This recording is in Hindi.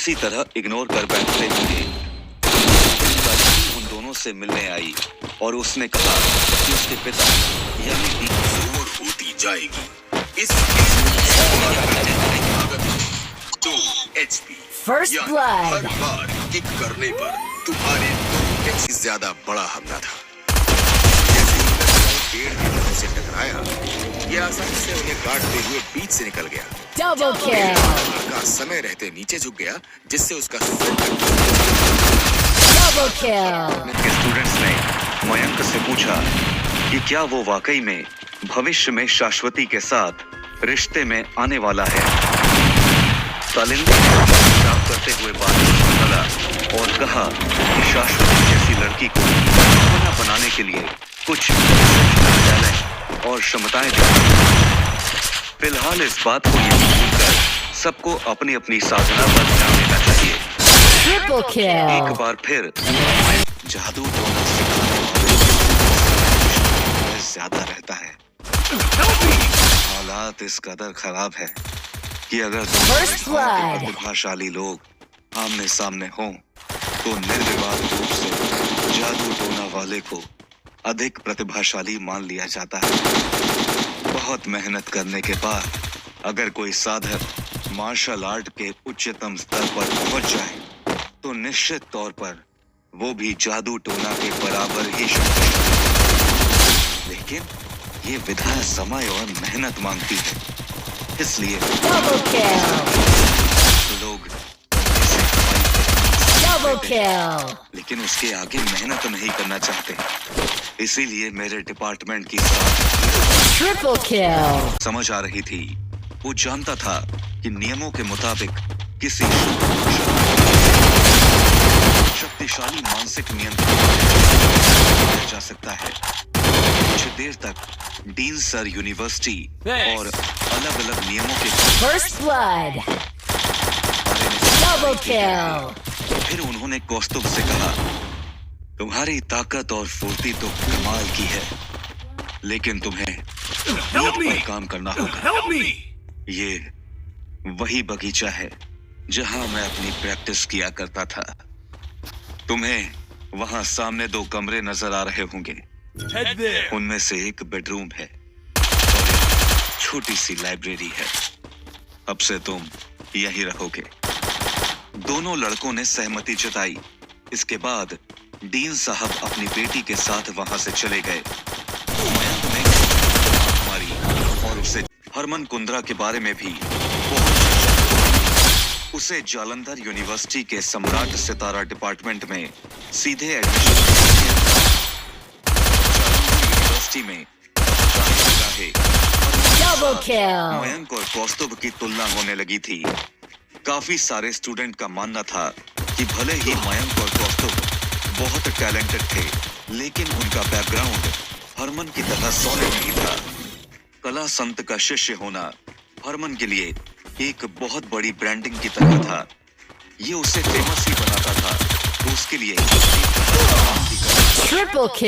किसी तरह इग्नोर कर बैठते होंगे। उन दोनों से मिलने आई और उसने कहा कि उसके पिता यानी कि होती जाएगी। इस HP First blood. हर बार किक करने पर तुम्हारे 2 से ज्यादा बड़ा हमला था। जैसे ही पेड़ की वजह से टकराया, ये आसानी से उन्हें काटते हुए बीच से निकल गया। Double kill. का समय रहते नीचे झुक गया, जिससे उसका Double kill. के स्टूडेंट्स ने मयंक से पूछा कि क्या वो वाकई में भविष्य में शाश्वती के साथ रिश्ते में आने वाला है। तालिंदा साफ करते हुए बात संभाला और कहा कि शाश्वती जैसी लड़की को अपना बनाने के लिए कुछ टैलेंट और क्षमताएं फिलहाल इस बात को यकीन कर सबको अपनी अपनी साधना पर ध्यान देना चाहिए। Triple kill. एक बार फिर जादू टोना ज्यादा रहता है। हालात इस कदर खराब है कि अगर First blood. प्रतिभाशाली लोग आमने सामने हों तो निर्विवाद रूप से जादू टोना वाले को अधिक प्रतिभाशाली मान लिया जाता है। बहुत मेहनत करने के बाद अगर कोई साधक मार्शल आर्ट के उच्चतम स्तर पर पहुंच जाए तो निश्चित तौर पर वो भी जादू टोना के बराबर ही शक्तिशाली है। लेकिन ये विधा समय और मेहनत मांगती है, इसलिए Double kill. लोग Double kill. लेकिन उसके आगे मेहनत नहीं करना चाहते। इसीलिए मेरे डिपार्टमेंट की स्टाफ Triple kill. समझ आ रही थी। वो जानता था कि नियमों के मुताबिक किसी शक्तिशाली मानसिक नियंत्रण किया जा सकता है। कुछ देर तक डीन सर यूनिवर्सिटी और अलग अलग नियमों के First blood. बारे में Double kill. फिर उन्होंने कौस्तुभ से कहा, तुम्हारी ताकत और फुर्ती तो कमाल की है, लेकिन तुम्हें नींद पर काम करना होगा। ये वही बगीचा है जहां मैं अपनी प्रैक्टिस किया करता था। तुम्हें वहां सामने 2 कमरे नजर आ रहे होंगे। उनमें से एक बेडरूम है और एक छोटी सी लाइब्रेरी है। अब से तुम यहीं रहोगे। दोनों लड़कों ने सहमति जताई। इसके बाद डीन साहब अपनी बेटी के साथ वहां से चले गए। मयंक ने मारी और उसे हरमन कुंद्रा के बारे में भी उसे जालंधर यूनिवर्सिटी के सम्राट सितारा डिपार्टमेंट में सीधे एडमिशन यूनिवर्सिटी में Double kill. मयंक और कौस्तुभ की तुलना होने लगी थी। काफी सारे स्टूडेंट का मानना था कि भले ही मयंक और कौस्तुभ बहुत टैलेंटेड थे, लेकिन उनका बैकग्राउंड हरमन की तरह सॉलिड नहीं था। कला संत का शिष्य होना हरमन के लिए एक बहुत बड़ी ब्रांडिंग की तरह था। ये उसे फेमस ही बनाता था, तो उसके लिए Triple kill.